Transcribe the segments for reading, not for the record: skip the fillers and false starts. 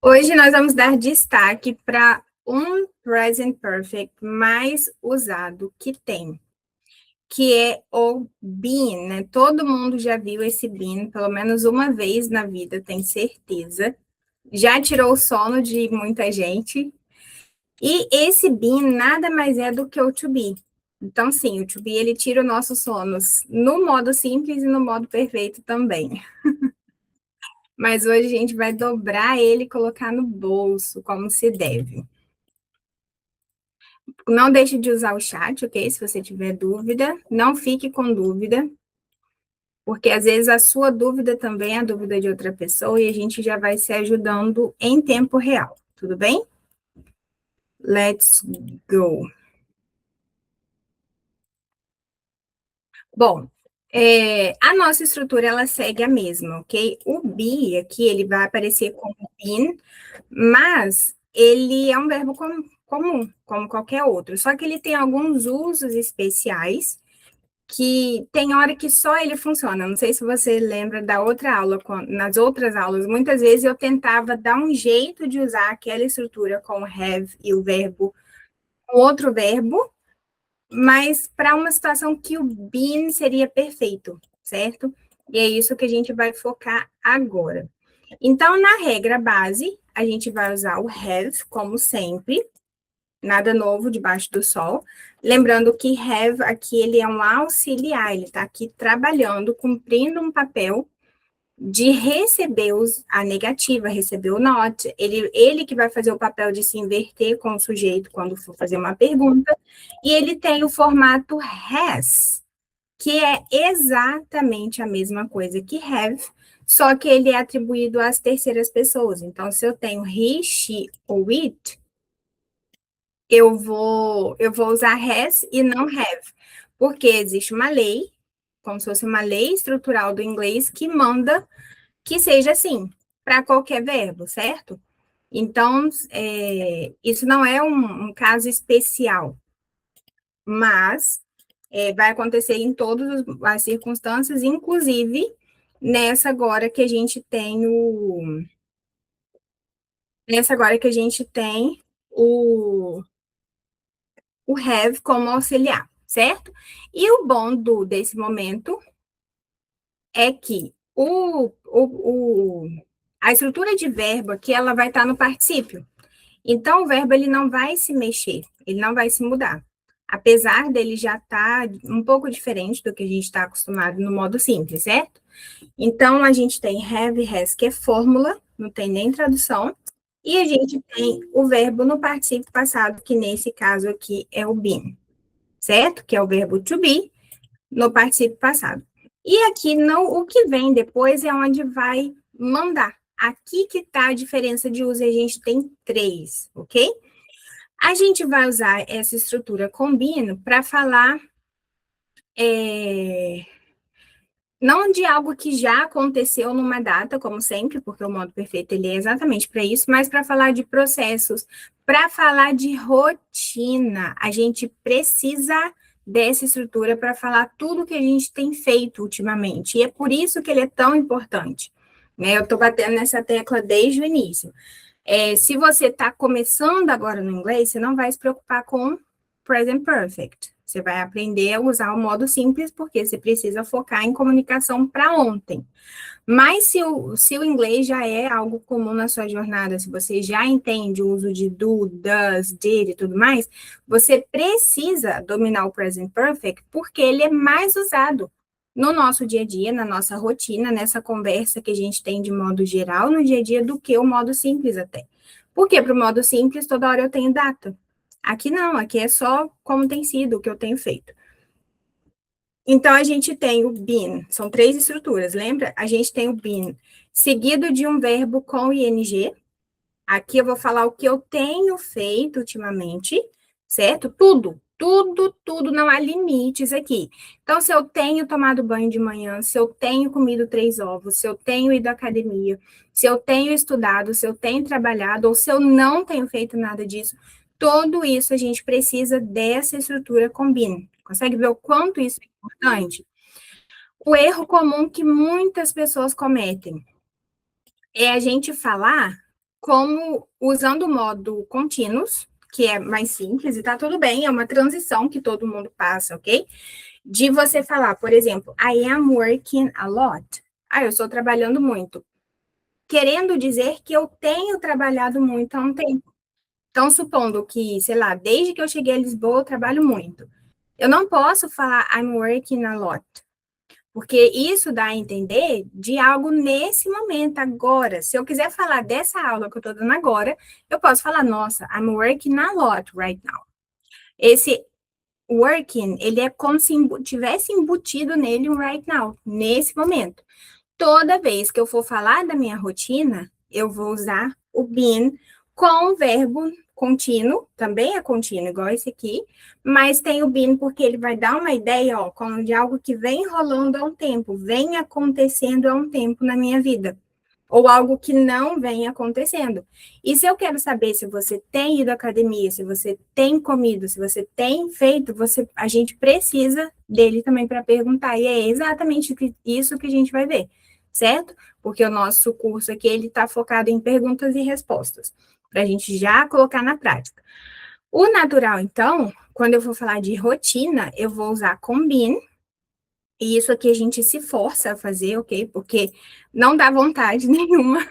Hoje nós vamos dar destaque para um present perfect mais usado que tem, que é o been, né? Todo mundo já viu esse been pelo menos uma vez na vida, tem certeza. Já tirou o sono de muita gente. E esse been nada mais é do que o to be. Então, sim, o to be ele tira os nossos sonos no modo simples e no modo perfeito também. Mas hoje a gente vai dobrar ele e colocar no bolso, como se deve. Não deixe de usar o chat, ok? Se você tiver dúvida, não fique com dúvida, porque às vezes a sua dúvida também é a dúvida de outra pessoa e a gente já vai se ajudando em tempo real, tudo bem? Let's go. Bom, a nossa estrutura ela segue a mesma, ok? O be aqui ele vai aparecer como been, mas ele é um verbo comum, como qualquer outro, só que ele tem alguns usos especiais que tem hora que só ele funciona. Não sei se você lembra da outra aula, nas outras aulas, muitas vezes eu tentava dar um jeito de usar aquela estrutura com have e o verbo, com outro verbo, mas para uma situação que o been seria perfeito, certo? E é isso que a gente vai focar agora. Então, na regra base, a gente vai usar o have, como sempre, nada novo debaixo do sol. Lembrando que have aqui ele é um auxiliar, ele está aqui trabalhando, cumprindo um papel de receber a negativa, receber o not. Ele que vai fazer o papel de se inverter com o sujeito quando for fazer uma pergunta. E ele tem o formato has, que é exatamente a mesma coisa que have, só que ele é atribuído às terceiras pessoas. Então, se eu tenho he, she ou it, eu vou usar has e não have, porque existe uma lei, como se fosse uma lei estrutural do inglês, que manda que seja assim, para qualquer verbo, certo? Então, isso não é um caso especial, mas vai acontecer em todas as circunstâncias, inclusive nessa agora que a gente tem o have como auxiliar, certo? E o bom desse momento é que a estrutura de verbo aqui, ela vai estar no particípio. Então, o verbo, ele não vai se mexer, ele não vai se mudar. Apesar dele já estar um pouco diferente do que a gente está acostumado no modo simples, certo? Então, a gente tem have, has, que é fórmula, não tem nem tradução. E a gente tem o verbo no particípio passado, que nesse caso aqui é o been, certo? Que é o verbo to be no particípio passado. E aqui não, o que vem depois é onde vai mandar. Aqui que está a diferença de uso, a gente tem três, ok? A gente vai usar essa estrutura combino para falar não de algo que já aconteceu numa data, como sempre, porque o modo perfeito ele é exatamente para isso, mas para falar de processos, para falar de rotina. A gente precisa dessa estrutura para falar tudo que a gente tem feito ultimamente. E é por isso que ele é tão importante. Né? Eu estou batendo nessa tecla desde o início. Se você está começando agora no inglês, você não vai se preocupar com present perfect. Você vai aprender a usar o modo simples, porque você precisa focar em comunicação para ontem. Mas se o inglês já é algo comum na sua jornada, se você já entende o uso de do, does, did e tudo mais, você precisa dominar o present perfect, porque ele é mais usado no nosso dia a dia, na nossa rotina, nessa conversa que a gente tem de modo geral no dia a dia, do que o modo simples até. Porque para o modo simples, toda hora eu tenho data. Aqui não, aqui é só como tem sido, o que eu tenho feito. Então, a gente tem o been, são três estruturas, lembra? A gente tem o been seguido de um verbo com ing. Aqui eu vou falar o que eu tenho feito ultimamente, certo? Tudo, não há limites aqui. Então, se eu tenho tomado banho de manhã, se eu tenho comido 3 ovos, se eu tenho ido à academia, se eu tenho estudado, se eu tenho trabalhado, ou se eu não tenho feito nada disso, tudo isso a gente precisa dessa estrutura combine. Consegue ver o quanto isso é importante? O erro comum que muitas pessoas cometem é a gente falar como usando o modo contínuos, que é mais simples e tá tudo bem, é uma transição que todo mundo passa, ok? De você falar, por exemplo, I am working a lot. Eu estou trabalhando muito. Querendo dizer que eu tenho trabalhado muito há um tempo. Então, supondo que, sei lá, desde que eu cheguei a Lisboa, eu trabalho muito. Eu não posso falar I'm working a lot, porque isso dá a entender de algo nesse momento, agora. Se eu quiser falar dessa aula que eu estou dando agora, eu posso falar, nossa, I'm working a lot right now. Esse working, ele é como se tivesse embutido nele um right now, nesse momento. Toda vez que eu for falar da minha rotina, eu vou usar o been com o verbo contínuo, também é contínuo, igual esse aqui, mas tem o been porque ele vai dar uma ideia, ó, como de algo que vem rolando há um tempo, vem acontecendo há um tempo na minha vida, ou algo que não vem acontecendo. E se eu quero saber se você tem ido à academia, se você tem comido, se você tem feito, a gente precisa dele também para perguntar, e é exatamente isso que a gente vai ver, certo? Porque o nosso curso aqui, ele está focado em perguntas e respostas, para a gente já colocar na prática. O natural, então, quando eu for falar de rotina, eu vou usar combine, e isso aqui a gente se força a fazer, ok? Porque não dá vontade nenhuma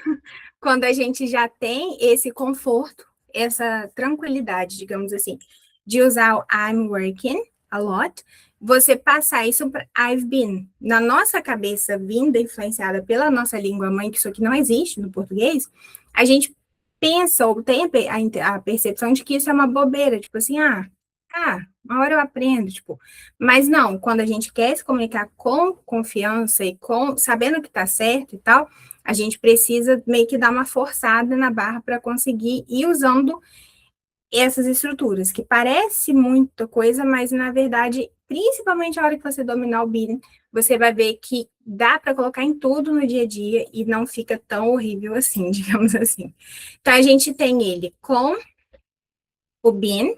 quando a gente já tem esse conforto, essa tranquilidade, digamos assim, de usar o I'm working a lot, você passar isso para I've been. Na nossa cabeça, vinda, influenciada pela nossa língua mãe, que isso aqui não existe no português, a gente pensa ou tem a percepção de que isso é uma bobeira, tipo assim, uma hora eu aprendo, tipo, mas não, quando a gente quer se comunicar com confiança e com sabendo que tá certo e tal, a gente precisa meio que dar uma forçada na barra para conseguir ir usando essas estruturas, que parece muita coisa, mas na verdade, principalmente a hora que você dominar o Bini, você vai ver que dá para colocar em tudo no dia a dia e não fica tão horrível assim, digamos assim. Então, a gente tem ele com o bin.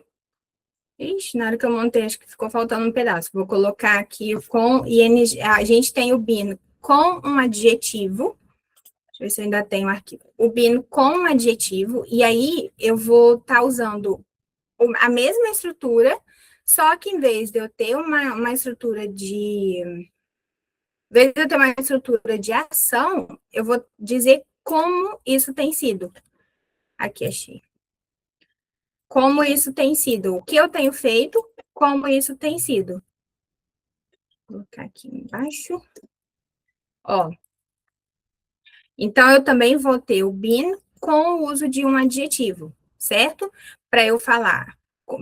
Ixi, na hora que eu montei, acho que ficou faltando um pedaço. Vou colocar aqui com ing. A gente tem o bin com um adjetivo. Deixa eu ver se eu ainda tenho o arquivo. O bin com um adjetivo. E aí eu vou estar usando a mesma estrutura, só que em vez de eu ter uma estrutura de. Em vez de eu ter uma estrutura de ação, eu vou dizer como isso tem sido. Aqui achei. Como isso tem sido. O que eu tenho feito, como isso tem sido. Vou colocar aqui embaixo. Ó. Então, eu também vou ter o been com o uso de um adjetivo, certo? Para eu falar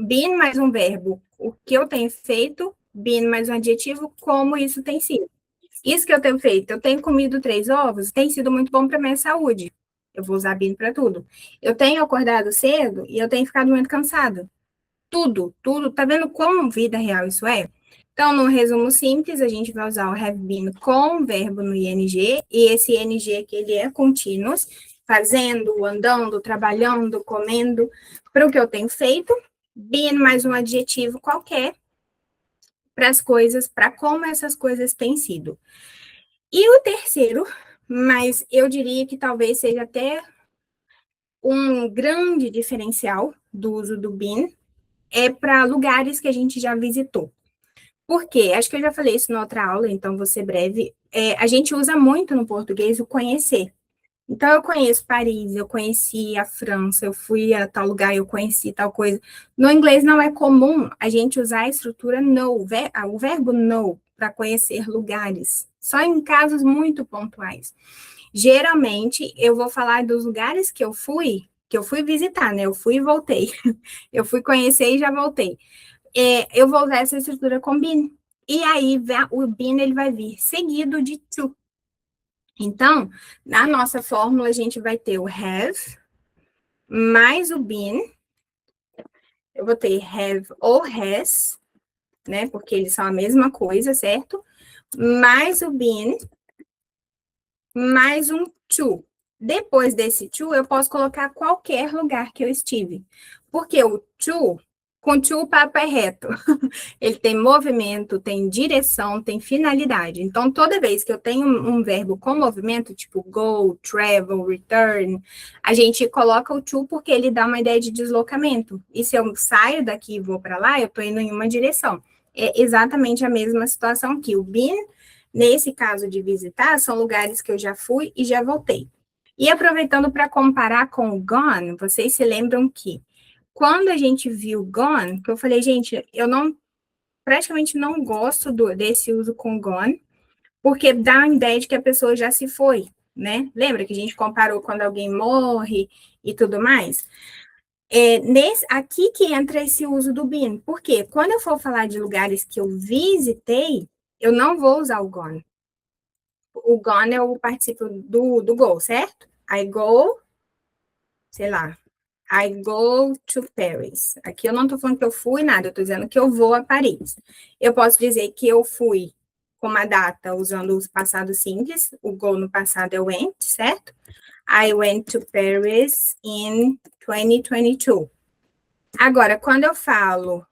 been mais um verbo, o que eu tenho feito, been mais um adjetivo, como isso tem sido. Isso que eu tenho feito, eu tenho comido 3 ovos, tem sido muito bom para minha saúde. Eu vou usar been para tudo. Eu tenho acordado cedo e eu tenho ficado muito cansada. Tudo. Tá vendo como vida real isso é? Então, no resumo simples, a gente vai usar o have been com o verbo no ing, e esse ing aqui, ele é contínuo, fazendo, andando, trabalhando, comendo, para o que eu tenho feito, been mais um adjetivo qualquer, para as coisas, para como essas coisas têm sido. E o terceiro, mas eu diria que talvez seja até um grande diferencial do uso do been, é para lugares que a gente já visitou. Por quê? Acho que eu já falei isso na outra aula, então vou ser breve. A gente usa muito no português o conhecer. Então, eu conheço Paris, eu conheci a França, eu fui a tal lugar, eu conheci tal coisa. No inglês não é comum a gente usar a estrutura know, o verbo know, para conhecer lugares. Só em casos muito pontuais. Geralmente, eu vou falar dos lugares que eu fui visitar, né? Eu fui e voltei. Eu fui conhecer e já voltei. Eu vou usar essa estrutura com been. E aí, o been ele vai vir seguido de to. Então, na nossa fórmula, a gente vai ter o have mais o been. Eu vou ter have ou has, né? Porque eles são a mesma coisa, certo? Mais o been, mais um to. Depois desse to, eu posso colocar qualquer lugar que eu estive. Porque o to Com to, o papo é reto. Ele tem movimento, tem direção, tem finalidade. Então, toda vez que eu tenho um verbo com movimento, tipo go, travel, return, a gente coloca o to porque ele dá uma ideia de deslocamento. E se eu saio daqui e vou para lá, eu estou indo em uma direção. É exatamente a mesma situação que o been, nesse caso de visitar, são lugares que eu já fui e já voltei. E aproveitando para comparar com o gone, vocês se lembram que quando a gente viu gone, que eu falei, gente, eu praticamente não gosto desse uso com gone, porque dá a ideia de que a pessoa já se foi, né? Lembra que a gente comparou quando alguém morre e tudo mais? Aqui que entra esse uso do been, porque quando eu for falar de lugares que eu visitei, eu não vou usar o gone. O gone é o participo do go, certo? I go, sei lá, I go to Paris. Aqui eu não estou falando que eu fui nada, eu estou dizendo que eu vou a Paris. Eu posso dizer que eu fui com uma data usando os passados simples. O go no passado é went, certo? I went to Paris in 2022. Agora, quando eu falo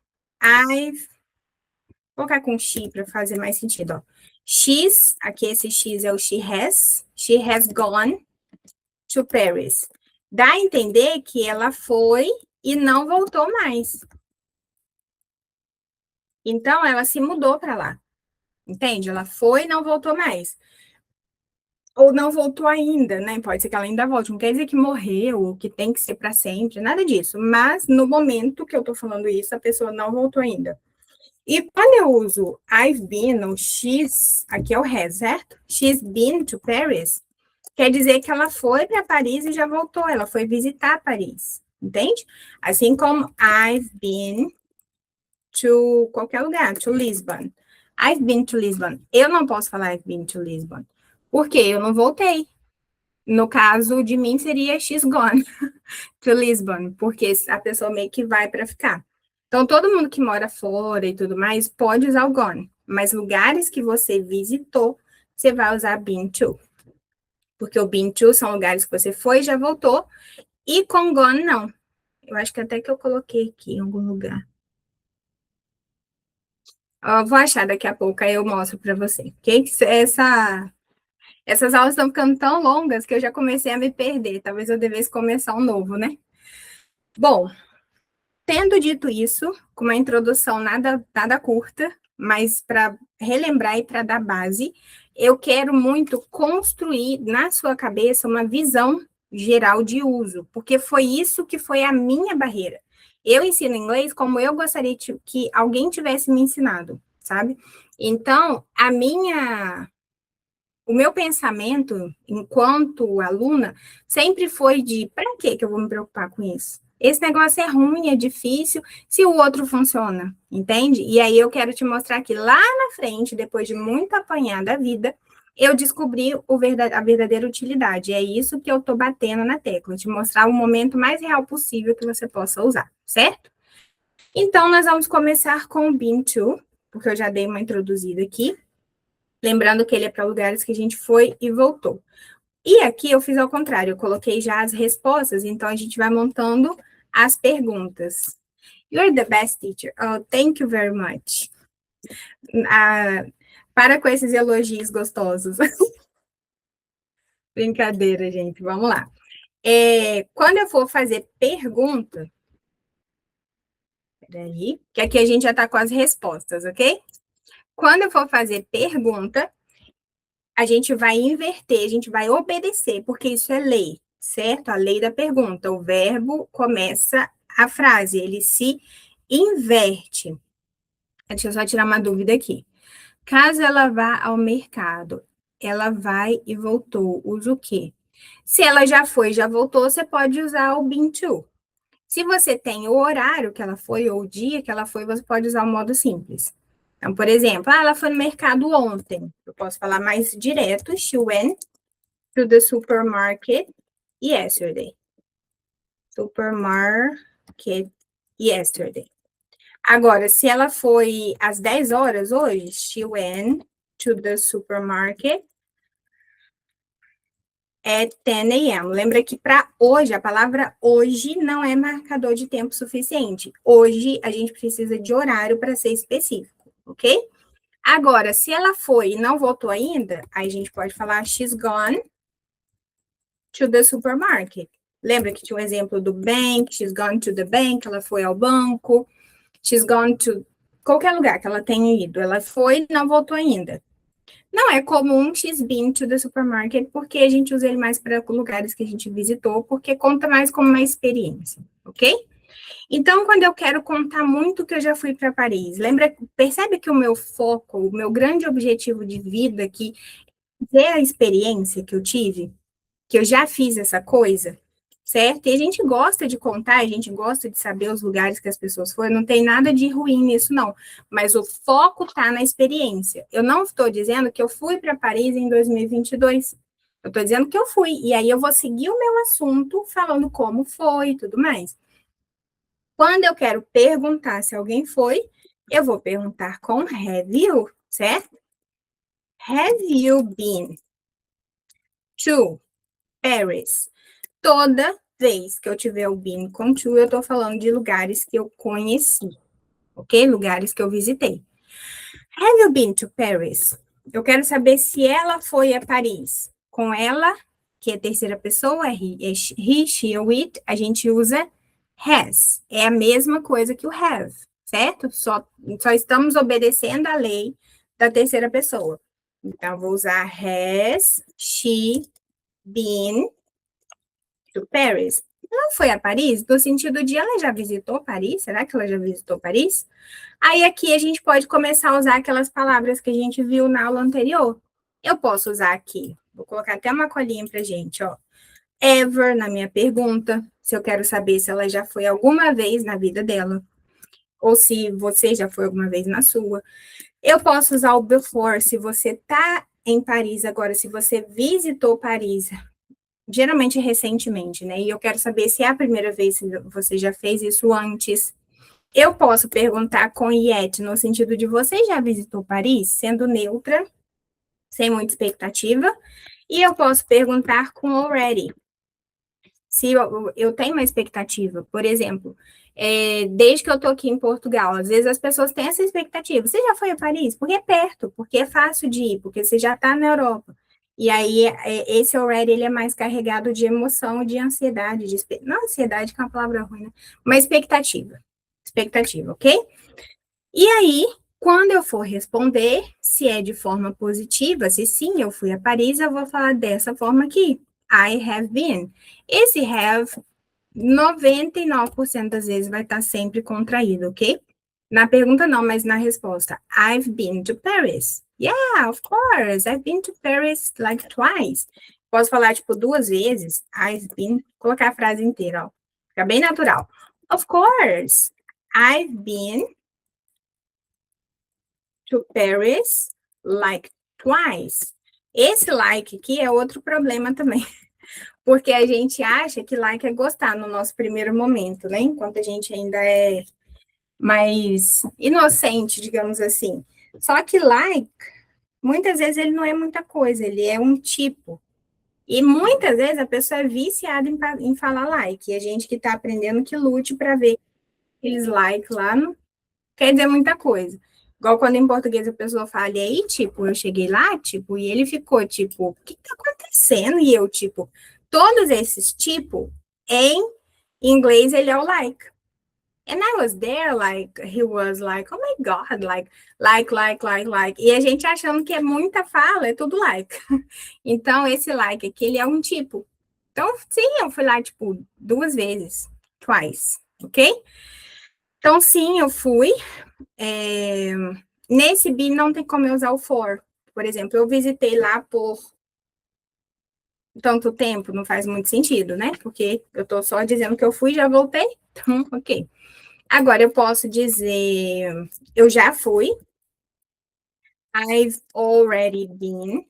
vou colocar com she para fazer mais sentido, ó. She's, aqui esse X é o she has gone to Paris. Dá a entender que ela foi e não voltou mais. Então, ela se mudou para lá. Entende? Ela foi e não voltou mais. Ou não voltou ainda, né? Pode ser que ela ainda volte. Não quer dizer que morreu, ou que tem que ser para sempre, nada disso. Mas, no momento que eu tô falando isso, a pessoa não voltou ainda. E quando eu uso I've been ou she's, aqui é o has, certo? She's been to Paris. Quer dizer que ela foi para Paris e já voltou. Ela foi visitar Paris. Entende? Assim como I've been to qualquer lugar, to Lisbon. I've been to Lisbon. Eu não posso falar I've been to Lisbon. Porque eu não voltei. No caso de mim, seria she's gone to Lisbon, porque a pessoa meio que vai para ficar. Então, todo mundo que mora fora e tudo mais pode usar o gone, mas lugares que você visitou, você vai usar been to. Porque o been to são lugares que você foi e já voltou, e com gone não. Eu acho que até que eu coloquei aqui em algum lugar. Eu vou achar daqui a pouco, aí eu mostro para você. Okay? Essas aulas estão ficando tão longas que eu já comecei a me perder. Talvez eu devesse começar um novo, né? Bom, tendo dito isso, com uma introdução nada curta, mas para relembrar e para dar base, eu quero muito construir na sua cabeça uma visão geral de uso, porque foi isso que foi a minha barreira. Eu ensino inglês como eu gostaria que alguém tivesse me ensinado, sabe? Então, o meu pensamento, enquanto aluna, sempre foi de, para que eu vou me preocupar com isso? Esse negócio é ruim, é difícil, se o outro funciona, entende? E aí eu quero te mostrar que lá na frente, depois de muito apanhar da vida, eu descobri a verdadeira utilidade. É isso que eu estou batendo na tecla, te mostrar o momento mais real possível que você possa usar, certo? Então, nós vamos começar com o been to, porque eu já dei uma introduzida aqui. Lembrando que ele é para lugares que a gente foi e voltou. E aqui eu fiz ao contrário, eu coloquei já as respostas, então a gente vai montando as perguntas. You're the best teacher. Oh, thank you very much. Para com esses elogios gostosos. Brincadeira, gente. Vamos lá. Quando eu for fazer pergunta, peraí, que aqui a gente já está com as respostas, ok? Quando eu for fazer pergunta, a gente vai inverter, a gente vai obedecer, porque isso é lei, certo? A lei da pergunta. O verbo começa a frase, ele se inverte. Deixa eu só tirar uma dúvida aqui. Caso ela vá ao mercado, ela vai e voltou, usa o quê? Se ela já foi e já voltou, você pode usar o been to. Se você tem o horário que ela foi ou o dia que ela foi, você pode usar o modo simples. Então, por exemplo, ela foi no mercado ontem. Eu posso falar mais direto. She went to the supermarket yesterday. Supermarket yesterday. Agora, se ela foi às 10 horas hoje, she went to the supermarket at 10 a.m. Lembra que para hoje, a palavra hoje não é marcador de tempo suficiente. Hoje, a gente precisa de horário para ser específico, ok? Agora, se ela foi e não voltou ainda, aí a gente pode falar she's gone to the supermarket. Lembra que tinha um exemplo do bank, she's gone to the bank, ela foi ao banco, she's gone to qualquer lugar que ela tenha ido. Ela foi e não voltou ainda. Não é comum she's been to the supermarket, porque a gente usa ele mais para lugares que a gente visitou, porque conta mais como uma experiência, ok? Então, quando eu quero contar muito que eu já fui para Paris, percebe que o meu foco, o meu grande objetivo de vida aqui é a experiência que eu tive, que eu já fiz essa coisa, certo? E a gente gosta de contar, a gente gosta de saber os lugares que as pessoas foram, não tem nada de ruim nisso, não. Mas o foco está na experiência. Eu não estou dizendo que eu fui para Paris em 2022. Eu estou dizendo que eu fui. E aí eu vou seguir o meu assunto falando como foi e tudo mais. Quando eu quero perguntar se alguém foi, eu vou perguntar com have you, certo? Have you been to Paris? Toda vez que eu tiver o been com to, eu tô falando de lugares que eu conheci, ok? Lugares que eu visitei. Have you been to Paris? Eu quero saber se ela foi a Paris. Com ela, que é terceira pessoa, he, she ou it, a gente usa has. É a mesma coisa que o have, certo? Só estamos obedecendo a lei da terceira pessoa. Então, vou usar has she been to Paris? Ela foi a Paris? No sentido de ela já visitou Paris? Será que ela já visitou Paris? Aí aqui a gente pode começar a usar aquelas palavras que a gente viu na aula anterior. Eu posso usar aqui, vou colocar até uma colinha pra gente, ó. Ever na minha pergunta, se eu quero saber se ela já foi alguma vez na vida dela, ou se você já foi alguma vez na sua. Eu posso usar o before, se você tá em Paris agora, se você visitou Paris, geralmente recentemente, né? E eu quero saber se é a primeira vez que você já fez isso antes. Eu posso perguntar com yet, no sentido de você já visitou Paris, sendo neutra, sem muita expectativa. E eu posso perguntar com already, se eu tenho uma expectativa. Por exemplo, desde que eu estou aqui em Portugal, às vezes as pessoas têm essa expectativa. Você já foi a Paris? Porque é perto, porque é fácil de ir, porque você já está na Europa. E aí, esse already, ele é mais carregado de emoção, de ansiedade, não ansiedade, que é uma palavra ruim, né? Uma expectativa. Expectativa, ok? E aí, quando eu for responder, se é de forma positiva, se sim, eu fui a Paris, eu vou falar dessa forma aqui. I have been. Esse have, 99% das vezes vai estar sempre contraído, ok? Na pergunta não, mas na resposta. I've been to Paris. Yeah, of course. I've been to Paris like twice. Posso falar, tipo, duas vezes. I've been. Colocar a frase inteira, ó. Fica bem natural. Of course. I've been to Paris like twice. Esse like aqui é outro problema também. Porque a gente acha que like é gostar no nosso primeiro momento, né? Enquanto a gente ainda é mais inocente, digamos assim. Só que like, muitas vezes ele não é muita coisa, ele é um tipo. E muitas vezes a pessoa é viciada em falar like. E a gente que está aprendendo que lute para ver aqueles like lá não quer dizer muita coisa. Igual quando em português a pessoa fala, e aí, tipo, eu cheguei lá, tipo, e ele ficou, tipo, o que tá acontecendo? E eu, tipo, todos esses, tipo, em inglês ele é o like. And I was there, like, he was like, oh my God, like. E a gente achando que é muita fala, é tudo like. Então, esse like aqui, ele é um tipo. Então, sim, eu fui lá, tipo, duas vezes, twice, ok? Então, sim, eu fui. Nesse be não tem como eu usar o for. Por exemplo, eu visitei lá por tanto tempo, não faz muito sentido, né? Porque eu tô só dizendo que eu fui e já voltei. Então, ok. Agora eu posso dizer, eu já fui. I've already been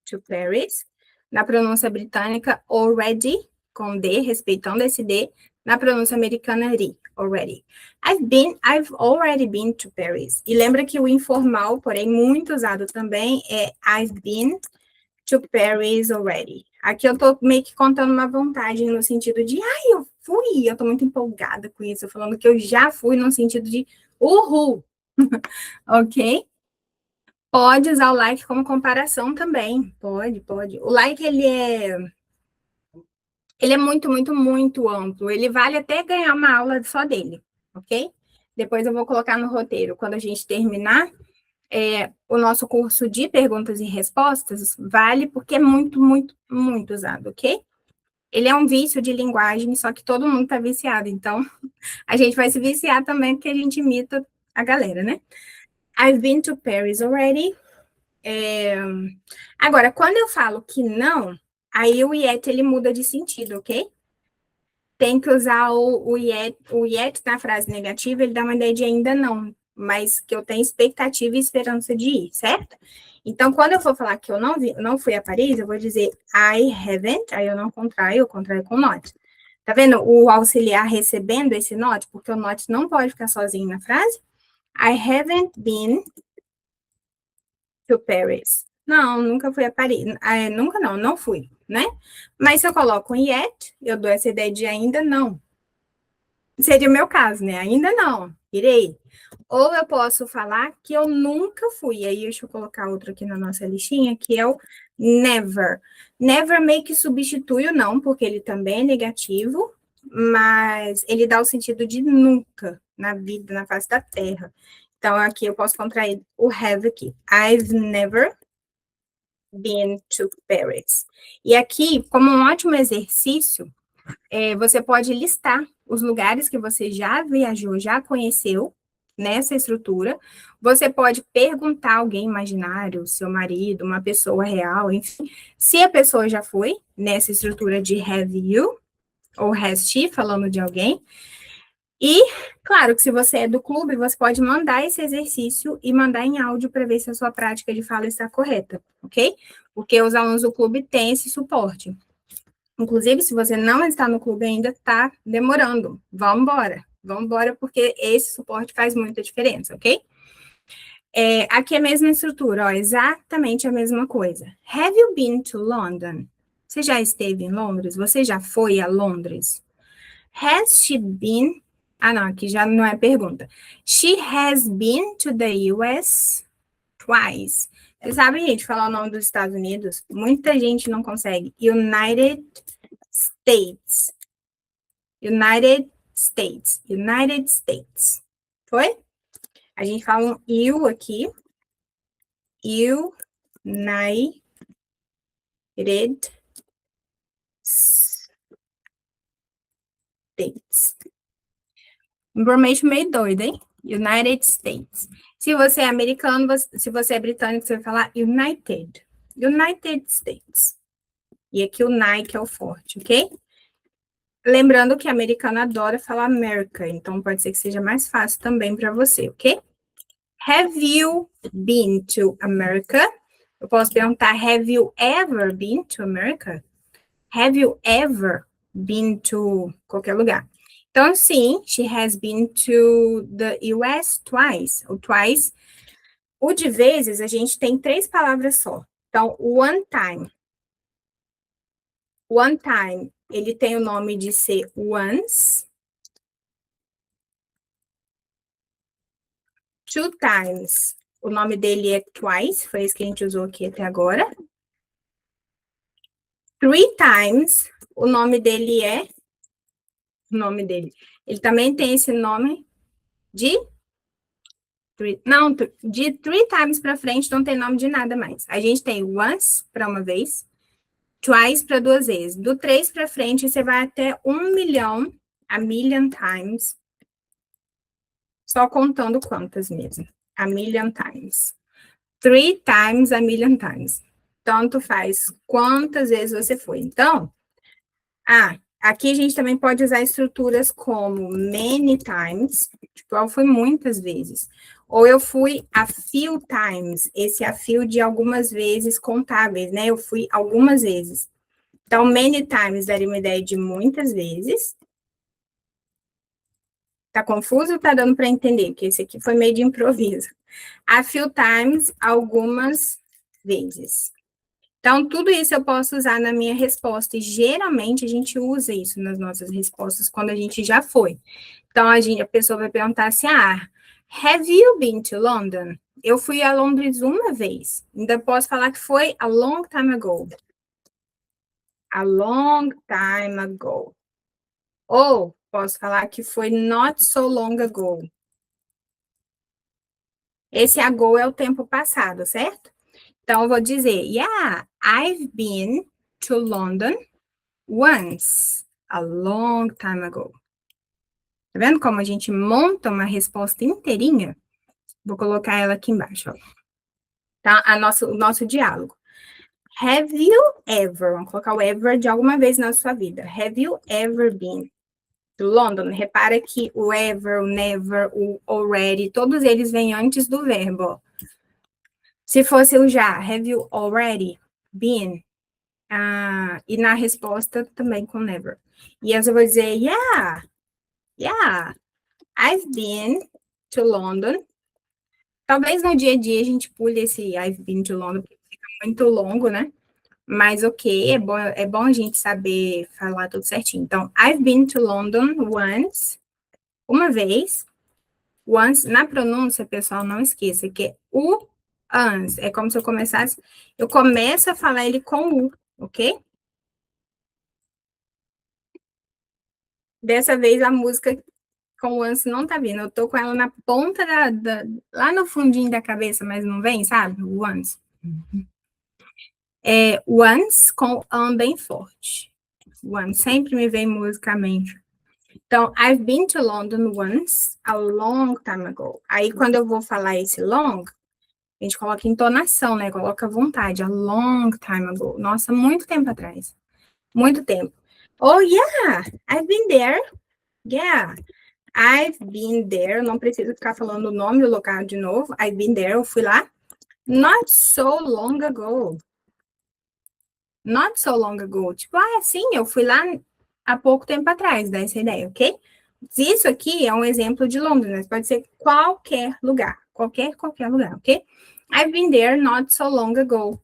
to Paris. Na pronúncia britânica, already, com D, respeitando esse D. Na pronúncia americana, ri, already. I've already been to Paris. E lembra que o informal, porém muito usado também, é I've been to Paris already. Aqui eu tô meio que contando uma vantagem no sentido de, eu fui, eu tô muito empolgada com isso, falando que eu já fui no sentido de, uhul, ok? Pode usar o like como comparação também, pode. O like, ele é muito, muito, muito amplo, ele vale até ganhar uma aula só dele, ok? Depois eu vou colocar no roteiro, quando a gente terminar, o nosso curso de perguntas e respostas vale porque é muito, muito, muito usado, ok? Ele é um vício de linguagem, só que todo mundo está viciado, então a gente vai se viciar também porque a gente imita a galera, né? I've been to Paris already. Agora, quando eu falo que não, aí o yet ele muda de sentido, ok? Tem que usar o yet na frase negativa, ele dá uma ideia de ainda não, mas que eu tenho expectativa e esperança de ir, certo? Então, quando eu for falar que eu não fui a Paris, eu vou dizer I haven't, aí eu não contraio, eu contraio com not. Tá vendo o auxiliar recebendo esse not? Porque o not não pode ficar sozinho na frase. I haven't been to Paris. Não, nunca fui a Paris. Nunca não fui, né? Mas se eu coloco um yet, eu dou essa ideia de ainda não. Seria o meu caso, né? Ainda não, irei. Ou eu posso falar que eu nunca fui. Aí deixa eu colocar outro aqui na nossa listinha, que é o never. Never meio que substitui o não, porque ele também é negativo, mas ele dá o sentido de nunca na vida, na face da terra. Então, aqui eu posso contrair o have aqui. I've never been to Paris. E aqui, como um ótimo exercício, você pode listar os lugares que você já viajou, já conheceu nessa estrutura. Você pode perguntar a alguém imaginário, seu marido, uma pessoa real, enfim, se a pessoa já foi nessa estrutura de have you ou has she, falando de alguém. E, claro, que se você é do clube, você pode mandar esse exercício e mandar em áudio para ver se a sua prática de fala está correta, ok? Porque os alunos do clube têm esse suporte. Inclusive, se você não está no clube ainda, está demorando. Vamos embora, porque esse suporte faz muita diferença, ok? Aqui é a mesma estrutura, ó, exatamente a mesma coisa. Have you been to London? Você já esteve em Londres? Você já foi a Londres? Has she been... não, aqui já não é pergunta. She has been to the US twice. Vocês sabem, gente, falar o nome dos Estados Unidos? Muita gente não consegue. United States. United States. United States. Foi? A gente fala um you aqui. United States. Information meio doido, hein? United States. Se você é americano, se você é britânico, você vai falar United. United States. E aqui o Nike é o forte, ok? Lembrando que americano adora falar America, então pode ser que seja mais fácil também para você, ok? Have you been to America? Eu posso perguntar, have you ever been to America? Have you ever been to qualquer lugar? Então, sim, she has been to the US twice. O twice, o de vezes, a gente tem 3 palavras só. Então, one time. One time, ele tem o nome de ser once. Two times, o nome dele é twice, foi esse que a gente usou aqui até agora. Three times, o nome dele é... Ele também tem esse nome de... de three times para frente não tem nome de nada mais. A gente tem once para uma vez, twice para 2 vezes. Do 3 para frente, você vai até 1 milhão, a million times. Só contando quantas mesmo. A million times. 3 times, a million times. Tanto faz quantas vezes você foi. Então, aqui a gente também pode usar estruturas como many times, tipo, eu fui muitas vezes. Ou eu fui a few times, esse a few de algumas vezes contáveis, né? Eu fui algumas vezes. Então, many times daria uma ideia de muitas vezes. Tá confuso ou tá dando para entender? Porque esse aqui foi meio de improviso. A few times, algumas vezes. Então, tudo isso eu posso usar na minha resposta, e geralmente a gente usa isso nas nossas respostas quando a gente já foi. Então, a pessoa vai perguntar assim, have you been to London? Eu fui a Londres uma vez. Ainda posso falar que foi a long time ago. A long time ago. Ou posso falar que foi not so long ago. Esse ago é o tempo passado, certo? Então, eu vou dizer, yeah, I've been to London once, a long time ago. Tá vendo como a gente monta uma resposta inteirinha? Vou colocar ela aqui embaixo, ó. Tá? O nosso diálogo. Have you ever, vamos colocar o ever de alguma vez na sua vida. Have you ever been to London? Repara que o ever, o never, o already, todos eles vêm antes do verbo. Se fosse o já, have you already been? E na resposta também com never. E eu vou dizer, yeah, I've been to London. Talvez no dia a dia a gente pule esse I've been to London, porque fica muito longo, né? Mas ok, é bom a gente saber falar tudo certinho. Então, I've been to London once, uma vez. Once, na pronúncia, pessoal, não esqueça que o ans é como se eu começo a falar ele com o, ok? Dessa vez a música com o ans não tá vindo, eu tô com ela na ponta lá no fundinho da cabeça, mas não vem, sabe? O once. Once com an bem forte. Once, sempre me vem musicamente. Então, I've been to London once, a long time ago. Aí, quando eu vou falar esse long, a gente coloca entonação, né? Coloca vontade, a long time ago. Nossa, muito tempo atrás. Muito tempo. Oh, yeah, I've been there. Yeah, I've been there. Não preciso ficar falando o nome do local de novo. I've been there, eu fui lá. Not so long ago. Not so long ago. Tipo, sim, eu fui lá há pouco tempo atrás, dá essa ideia, ok? Isso aqui é um exemplo de Londres, mas pode ser qualquer lugar. Qualquer lugar, ok? I've been there not so long ago.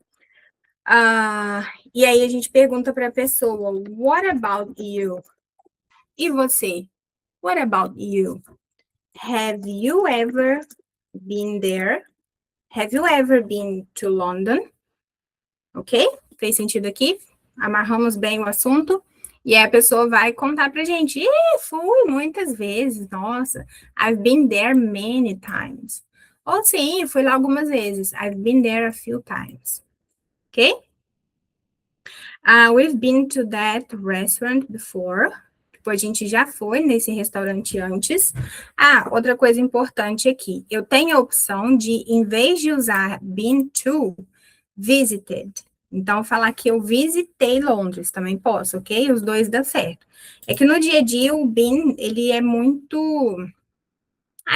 E aí a gente pergunta para a pessoa, what about you? E você? What about you? Have you ever been there? Have you ever been to London? Ok? Fez sentido aqui? Amarramos bem o assunto. E aí a pessoa vai contar pra gente. Fui muitas vezes, nossa. I've been there many times. Ou sim, fui lá algumas vezes. I've been there a few times. Ok? We've been to that restaurant before. Tipo, a gente já foi nesse restaurante antes. Outra coisa importante aqui. Eu tenho a opção de, em vez de usar been to, visited. Então, falar que eu visitei Londres, também posso, ok? Os dois dão certo. É que no dia a dia, o been, ele é muito...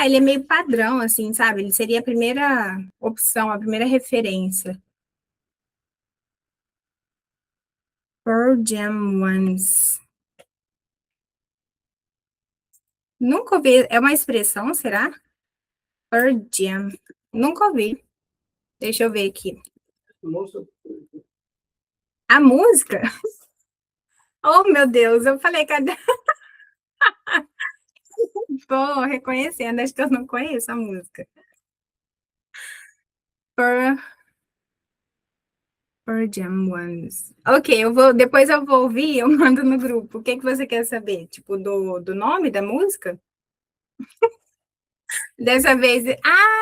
ele é meio padrão, assim, sabe? Ele seria a primeira opção, a primeira referência. Pearl Jam Ones. Nunca ouvi. É uma expressão, será? Pearl Jam. Nunca ouvi. Deixa eu ver aqui. A música? Oh, meu Deus, eu falei, cadê? Tô reconhecendo, acho que eu não conheço a música. Pearl Jam Ones. Ok, depois eu vou ouvir e eu mando no grupo. O que você quer saber? Tipo, do nome da música? Dessa vez,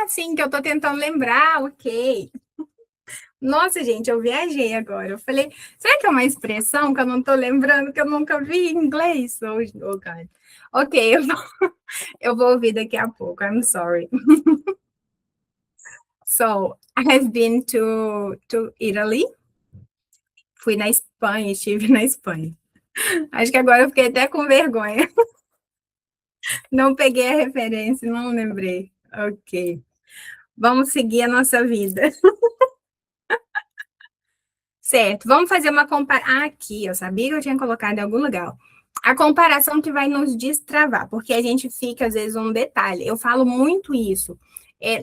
sim, que eu tô tentando lembrar, ok. Nossa, gente, eu viajei agora. Eu falei, será que é uma expressão que eu não tô lembrando, que eu nunca vi em inglês? Oh, God. Ok, eu vou ouvir daqui a pouco. I'm sorry. So, I've been to Italy. Fui na Espanha, estive na Espanha. Acho que agora eu fiquei até com vergonha. Não peguei a referência, não lembrei. Ok. Vamos seguir a nossa vida. Certo, vamos fazer uma comparação. Aqui, eu sabia que eu tinha colocado em algum lugar. A comparação que vai nos destravar, porque a gente fica, às vezes, um detalhe. Eu falo muito isso.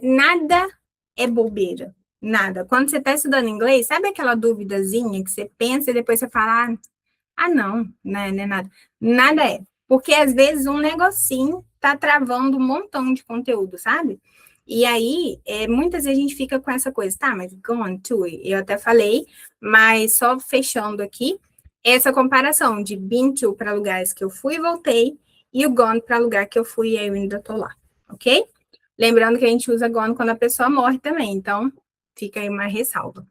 Nada é bobeira. Nada. Quando você está estudando inglês, sabe aquela duvidazinha que você pensa e depois você fala, não, né, não é nada. Nada é. Porque às vezes um negocinho tá travando um montão de conteúdo, sabe? E aí, muitas vezes a gente fica com essa coisa, tá, mas gone to, eu até falei, mas só fechando aqui, essa comparação de been to para lugares que eu fui e voltei, e o gone para lugar que eu fui e eu ainda tô lá, ok? Lembrando que a gente usa gone quando a pessoa morre também, então fica aí uma ressalva.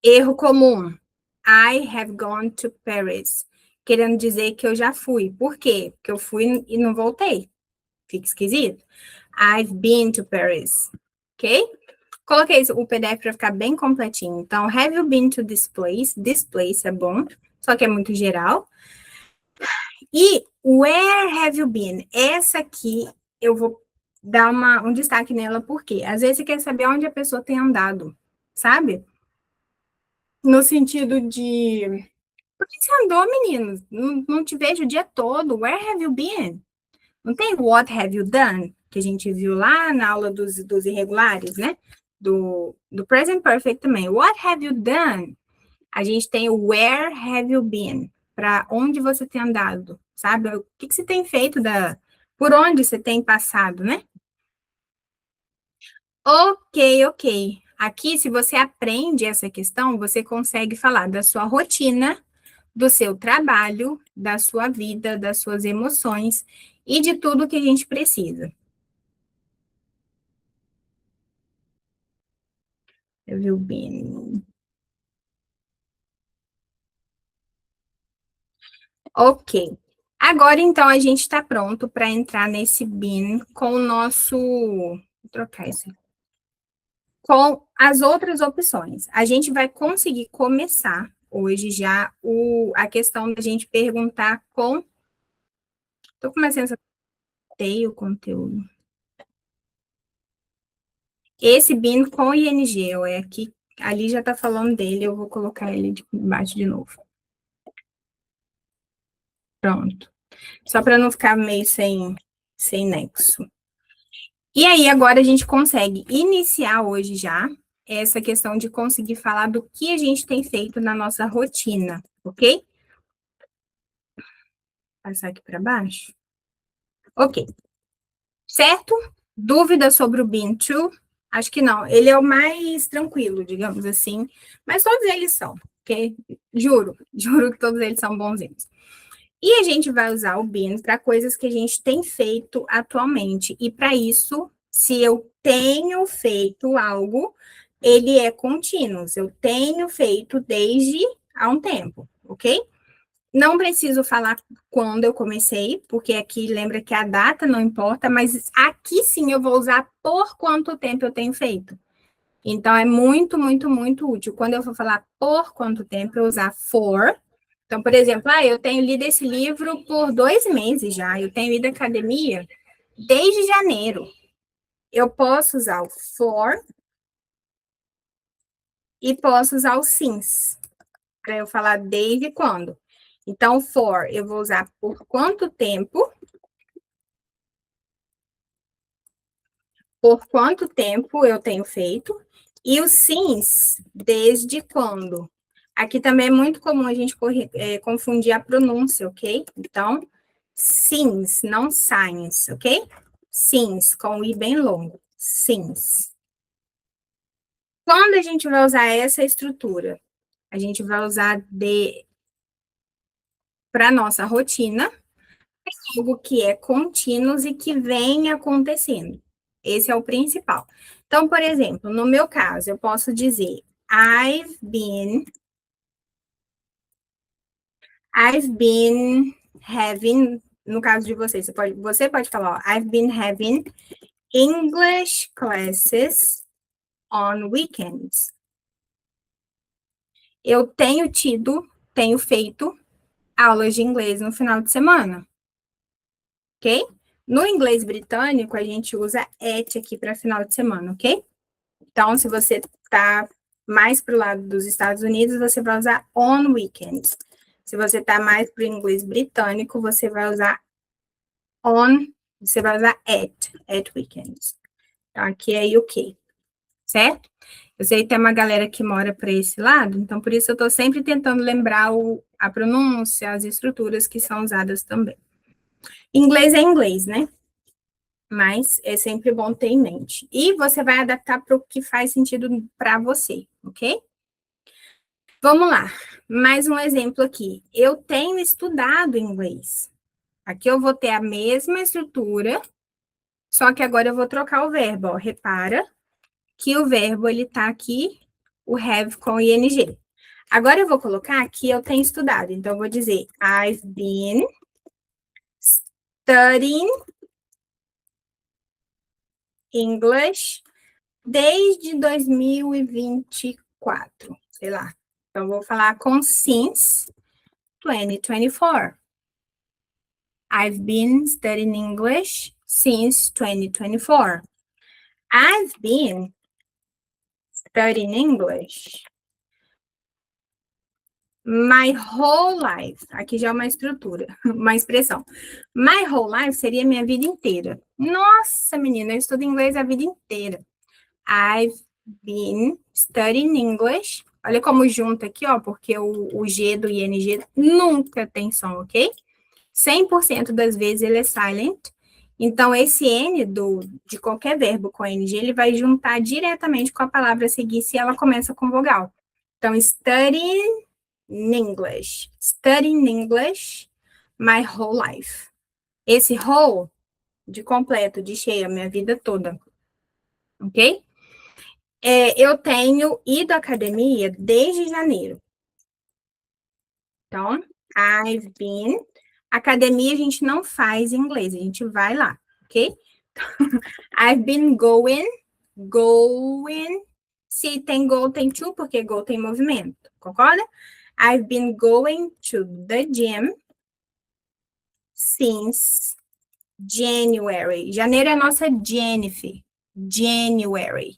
Erro comum. I have gone to Paris. Querendo dizer que eu já fui. Por quê? Porque eu fui e não voltei. Fica esquisito. I've been to Paris. Ok? Coloquei o PDF para ficar bem completinho. Então, have you been to this place? This place é bom, só que é muito geral. E where have you been? Essa aqui eu vou dar um destaque nela, porque às vezes você quer saber onde a pessoa tem andado, sabe? No sentido de por que você andou, menino? Não te vejo o dia todo. Where have you been? Não tem what have you done? Que a gente viu lá na aula dos irregulares, né? Do present perfect também. What have you done? A gente tem o where have you been? Para onde você tem andado, sabe? O que você tem feito por onde você tem passado, né? Ok, ok. Aqui, se você aprende essa questão, você consegue falar da sua rotina, do seu trabalho, da sua vida, das suas emoções e de tudo que a gente precisa. Viu, bem? Ok. Agora, então, a gente está pronto para entrar nesse bin com o nosso. Vou trocar isso. Com as outras opções. A gente vai conseguir começar hoje já a questão da gente perguntar com. Estou com uma sensação de o conteúdo. Esse bin com ING, é aqui, ali já está falando dele, eu vou colocar ele embaixo de novo. Pronto. Só para não ficar meio sem nexo. E aí, agora a gente consegue iniciar hoje já essa questão de conseguir falar do que a gente tem feito na nossa rotina, ok? Passar aqui para baixo. Ok. Certo? Dúvida sobre o been to? Acho que não. Ele é o mais tranquilo, digamos assim. Mas todos eles são, ok? Juro que todos eles são bonzinhos. E a gente vai usar o been para coisas que a gente tem feito atualmente. E para isso, se eu tenho feito algo, ele é contínuo. Eu tenho feito desde há um tempo, ok? Não preciso falar quando eu comecei, porque aqui lembra que a data não importa, mas aqui sim eu vou usar por quanto tempo eu tenho feito. Então, é muito, muito, muito útil. Quando eu for falar por quanto tempo, eu usar for. Então, por exemplo, eu tenho lido esse livro por 2 meses já. Eu tenho ido à academia desde janeiro. Eu posso usar o for e posso usar o since, para eu falar desde quando. Então, for, eu vou usar por quanto tempo. Por quanto tempo eu tenho feito. E o since, desde quando. Aqui também é muito comum a gente confundir a pronúncia, ok? Então, since, não science, ok? Since, com o i bem longo. Since. Quando a gente vai usar essa estrutura? A gente vai usar de para nossa rotina, algo que é contínuo e que vem acontecendo. Esse é o principal. Então, por exemplo, no meu caso, eu posso dizer I've been having, no caso de você pode falar, ó, I've been having English classes on weekends. Eu tenho feito aulas de inglês no final de semana, ok? No inglês britânico, a gente usa at aqui para final de semana, ok? Então, se você está mais para o lado dos Estados Unidos, você vai usar on weekends. Se você está mais para o inglês britânico, você vai usar at weekends. Então, aqui é UK. certo? Eu sei que tem uma galera que mora para esse lado, então por isso eu estou sempre tentando lembrar a pronúncia, as estruturas que são usadas também. Inglês é inglês, né? Mas é sempre bom ter em mente. E você vai adaptar para o que faz sentido para você, ok? Vamos lá. Mais um exemplo aqui. Eu tenho estudado inglês. Aqui eu vou ter a mesma estrutura, só que agora eu vou trocar o verbo. Ó. Repara que o verbo ele tá aqui, o have com ing. Agora eu vou colocar que eu tenho estudado. Então eu vou dizer I've been studying English desde 2024, sei lá. Então, eu vou falar com since 2024. I've been studying English since 2024. I've been studying English my whole life. Aqui já é uma estrutura, uma expressão. My whole life seria minha vida inteira. Nossa, menina, eu estudo inglês a vida inteira. I've been studying English. Olha como junta aqui, ó, porque o G do ING nunca tem som, ok? 100% das vezes ele é silent. Então, esse N de qualquer verbo com NG, ele vai juntar diretamente com a palavra a seguir se ela começa com vogal. Então, studying English. Studying English my whole life. Esse whole, de completo, de cheia, minha vida toda. Ok? Eu tenho ido à academia desde janeiro. Então, I've been. Academia a gente não faz em inglês, a gente vai lá, ok? I've been going. Se tem go, tem to, porque go tem movimento, concorda? I've been going to the gym since January. Janeiro é a nossa Jennifer. January.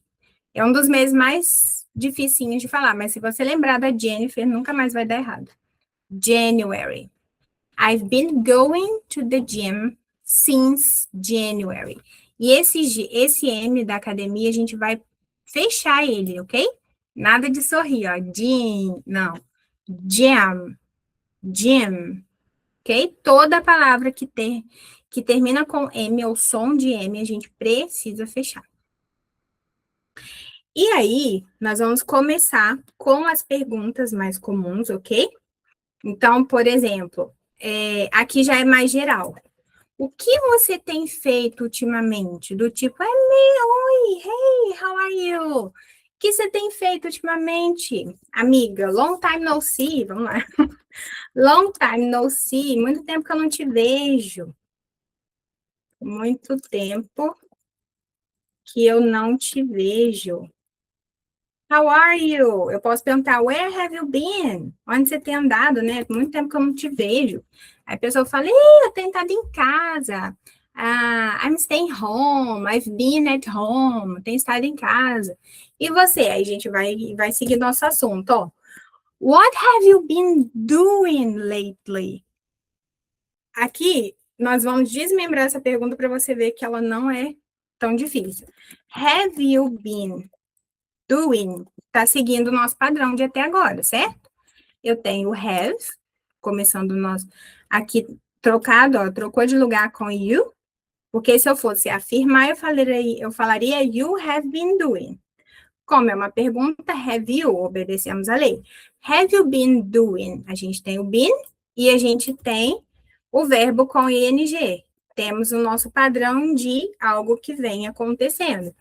É um dos meses mais dificinhos de falar, mas se você lembrar da Jennifer, nunca mais vai dar errado. January. I've been going to the gym since January. E esse M da academia, a gente vai fechar ele, ok? Nada de sorrir, ó. Gym, não. Gym. Gym. Ok? Toda palavra que termina com M ou som de M, a gente precisa fechar. E aí, nós vamos começar com as perguntas mais comuns, ok? Então, por exemplo, aqui já é mais geral. O que você tem feito ultimamente? Do tipo, oi, hey, how are you? O que você tem feito ultimamente? Amiga, long time no see, vamos lá. Long time no see, muito tempo que eu não te vejo. Muito tempo que eu não te vejo. How are you? Eu posso perguntar, where have you been? Onde você tem andado, né? Muito tempo que eu não te vejo. Aí a pessoa fala, eu tenho estado em casa. I'm staying home. I've been at home. Tenho estado em casa. E você? Aí a gente vai seguir nosso assunto, ó. What have you been doing lately? Aqui, nós vamos desmembrar essa pergunta para você ver que ela não é tão difícil. Have you been doing? Tá seguindo o nosso padrão de até agora, certo? Eu tenho have, começando o nosso... Aqui, trocado, ó, trocou de lugar com you, porque se eu fosse afirmar, eu falaria you have been doing. Como é uma pergunta, have you, obedecemos a lei. Have you been doing? A gente tem o been e a gente tem o verbo com ing. Temos o nosso padrão de algo que vem acontecendo.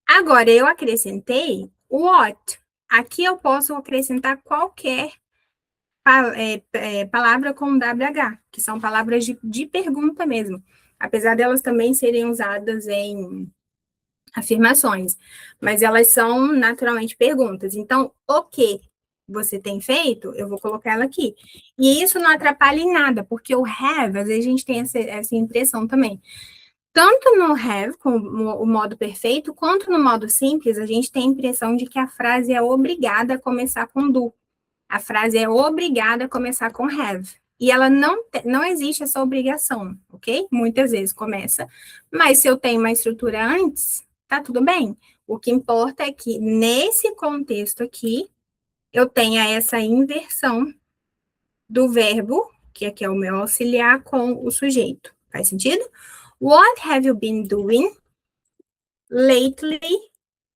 Agora, eu acrescentei o what. Aqui eu posso acrescentar qualquer palavra com WH, que são palavras de pergunta mesmo. Apesar delas também serem usadas em afirmações, mas elas são naturalmente perguntas. Então, o que você tem feito, eu vou colocar ela aqui. E isso não atrapalha em nada, porque o have, às vezes a gente tem essa impressão também. Tanto no have, com o modo perfeito, quanto no modo simples, a gente tem a impressão de que a frase é obrigada a começar com do. A frase é obrigada a começar com have. E ela não existe essa obrigação, ok? Muitas vezes começa. Mas se eu tenho uma estrutura antes, tá tudo bem. O que importa é que, nesse contexto aqui, eu tenha essa inversão do verbo, que aqui é o meu auxiliar, com o sujeito. Faz sentido? What have you been doing lately?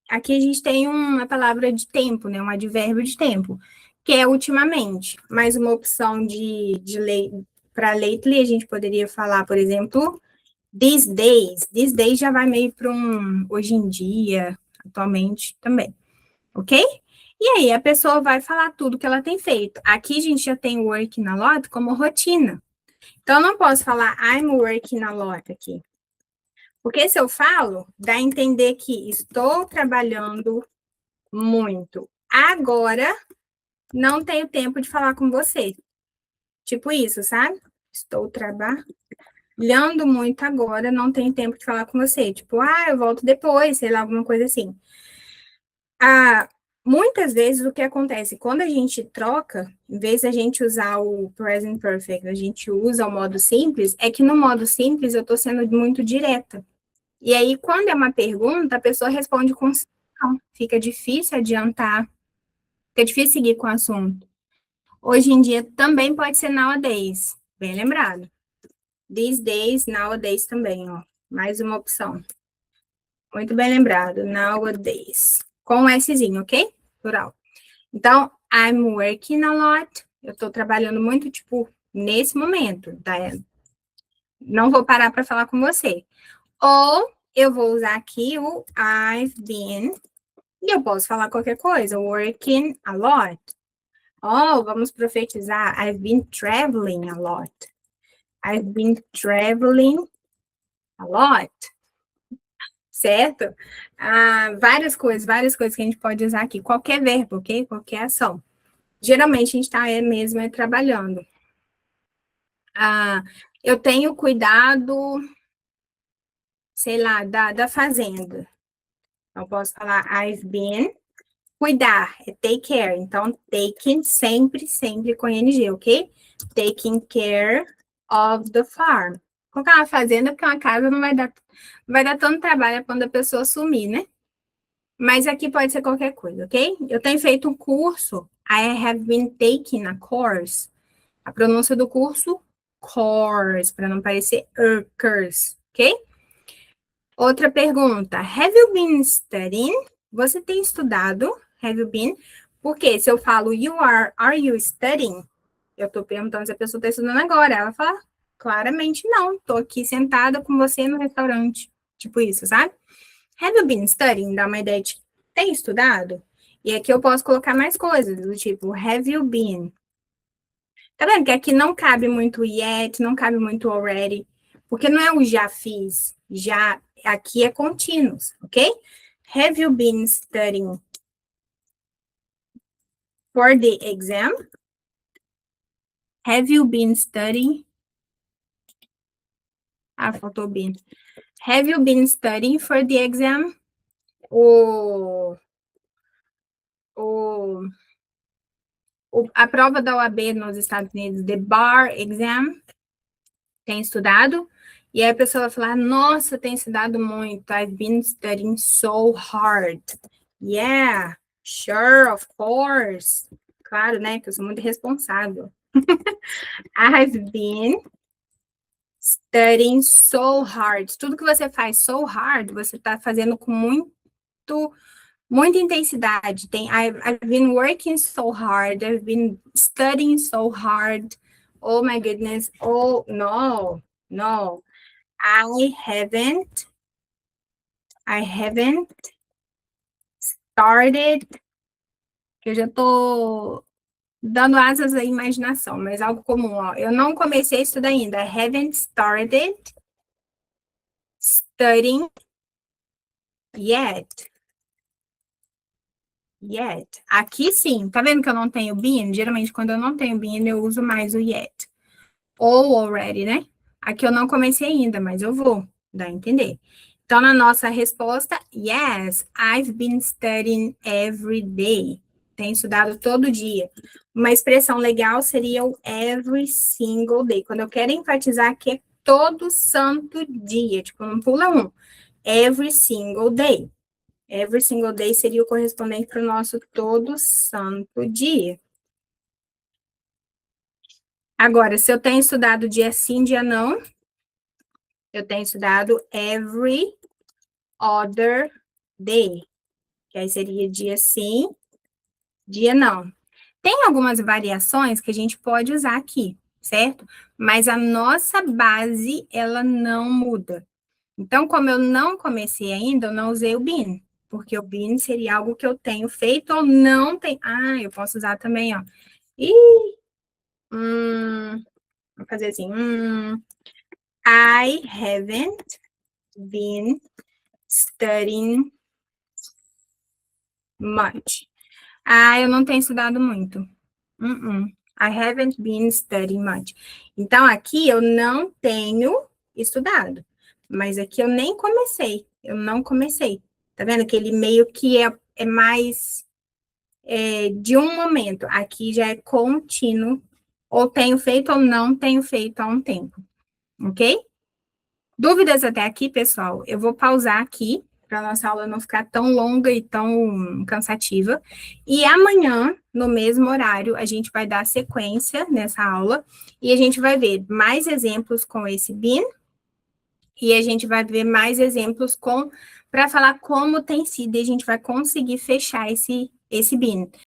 Aqui a gente tem uma palavra de tempo, né? Um advérbio de tempo, que é ultimamente. Mais uma opção para lately, a gente poderia falar, por exemplo, these days. These days já vai meio para um hoje em dia, atualmente também. Ok? E aí a pessoa vai falar tudo que ela tem feito. Aqui a gente já tem o working a lot como rotina. Então, eu não posso falar I'm working a lot aqui. Porque se eu falo, dá a entender que estou trabalhando muito. Agora, não tenho tempo de falar com você. Tipo isso, sabe? Estou trabalhando muito agora, não tenho tempo de falar com você. Tipo, eu volto depois, sei lá, alguma coisa assim. Muitas vezes o que acontece, quando a gente troca, em vez de a gente usar o present perfect, a gente usa o modo simples, é que no modo simples eu estou sendo muito direta. E aí, quando é uma pergunta, a pessoa responde com sim, não. Fica difícil adiantar, fica difícil seguir com o assunto. Hoje em dia também pode ser nowadays, bem lembrado. These days, nowadays também, ó. Mais uma opção. Muito bem lembrado, nowadays. Com um Szinho, ok? Plural. Então, I'm working a lot. Eu estou trabalhando muito, tipo, nesse momento, tá? Não vou parar para falar com você. Ou eu vou usar aqui o I've been. E eu posso falar qualquer coisa. Working a lot. Oh, vamos profetizar. I've been traveling a lot. I've been traveling a lot. Certo? Várias coisas que a gente pode usar aqui. Qualquer verbo, ok? Qualquer ação. Geralmente a gente está mesmo trabalhando. Eu tenho cuidado, sei lá, da fazenda. Eu posso falar I've been. Cuidar é take care. Então, taking sempre, sempre com ing, ok? Taking care of the farm. Colocar uma fazenda, porque uma casa não vai dar tanto trabalho quando a pessoa sumir, né? Mas aqui pode ser qualquer coisa, ok? Eu tenho feito um curso. I have been taking a course. A pronúncia do curso, course, para não parecer curse, ok? Outra pergunta. Have you been studying? Você tem estudado? Have you been? Porque se eu falo are you studying? Eu estou perguntando se a pessoa está estudando agora. Ela fala, claramente não. Estou aqui sentada com você no restaurante. Tipo isso, sabe? Have you been studying? Dá uma ideia de tem estudado? E aqui eu posso colocar mais coisas, do tipo, have you been? Tá vendo que aqui não cabe muito yet, não cabe muito already, porque não é o já fiz, já, aqui é contínuos, ok? Have you been studying for the exam? Have you been studying? Faltou been. Have you been studying for the exam? A prova da OAB nos Estados Unidos, the bar exam, tem estudado? E aí a pessoa vai falar, nossa, tem estudado muito. I've been studying so hard. Yeah, sure, of course. Claro, né, que eu sou muito responsável. I've been studying so hard. Tudo que você faz so hard, você está fazendo com muita intensidade. I've been working so hard. I've been studying so hard. Oh my goodness. Oh, no. I haven't started. Eu já tô dando asas à imaginação, mas algo comum, ó. Eu não comecei a estudar ainda. I haven't started studying yet. Aqui sim, tá vendo que eu não tenho been? Geralmente, quando eu não tenho been, eu uso mais o yet. Ou already, né? Aqui eu não comecei ainda, mas eu vou dar a entender. Então, na nossa resposta, yes, I've been studying every day. Tenho estudado todo dia. Uma expressão legal seria o every single day. Quando eu quero enfatizar que é todo santo dia. Tipo, não pula um. Every single day. Every single day seria o correspondente para o nosso todo santo dia. Agora, se eu tenho estudado dia sim, dia não, eu tenho estudado every other day, que aí seria dia sim, dia não. Tem algumas variações que a gente pode usar aqui, certo? Mas a nossa base, ela não muda. Então, como eu não comecei ainda, eu não usei o been, porque o been seria algo que eu tenho feito ou não tenho. Ah, eu posso usar também, ó. Vou fazer assim. I haven't been studying much. Ah, eu não tenho estudado muito. I haven't been studying much. Então, aqui eu não tenho estudado. Mas aqui eu nem comecei. Eu não comecei. Tá vendo? Aquele meio que é mais de um momento. Aqui já é contínuo. Ou tenho feito ou não tenho feito há um tempo. Ok? Dúvidas até aqui, pessoal? Eu vou pausar aqui para a nossa aula não ficar tão longa e tão cansativa. E amanhã, no mesmo horário, a gente vai dar sequência nessa aula e a gente vai ver mais exemplos com esse been e a gente vai ver mais exemplos para falar como tem sido e a gente vai conseguir fechar esse been.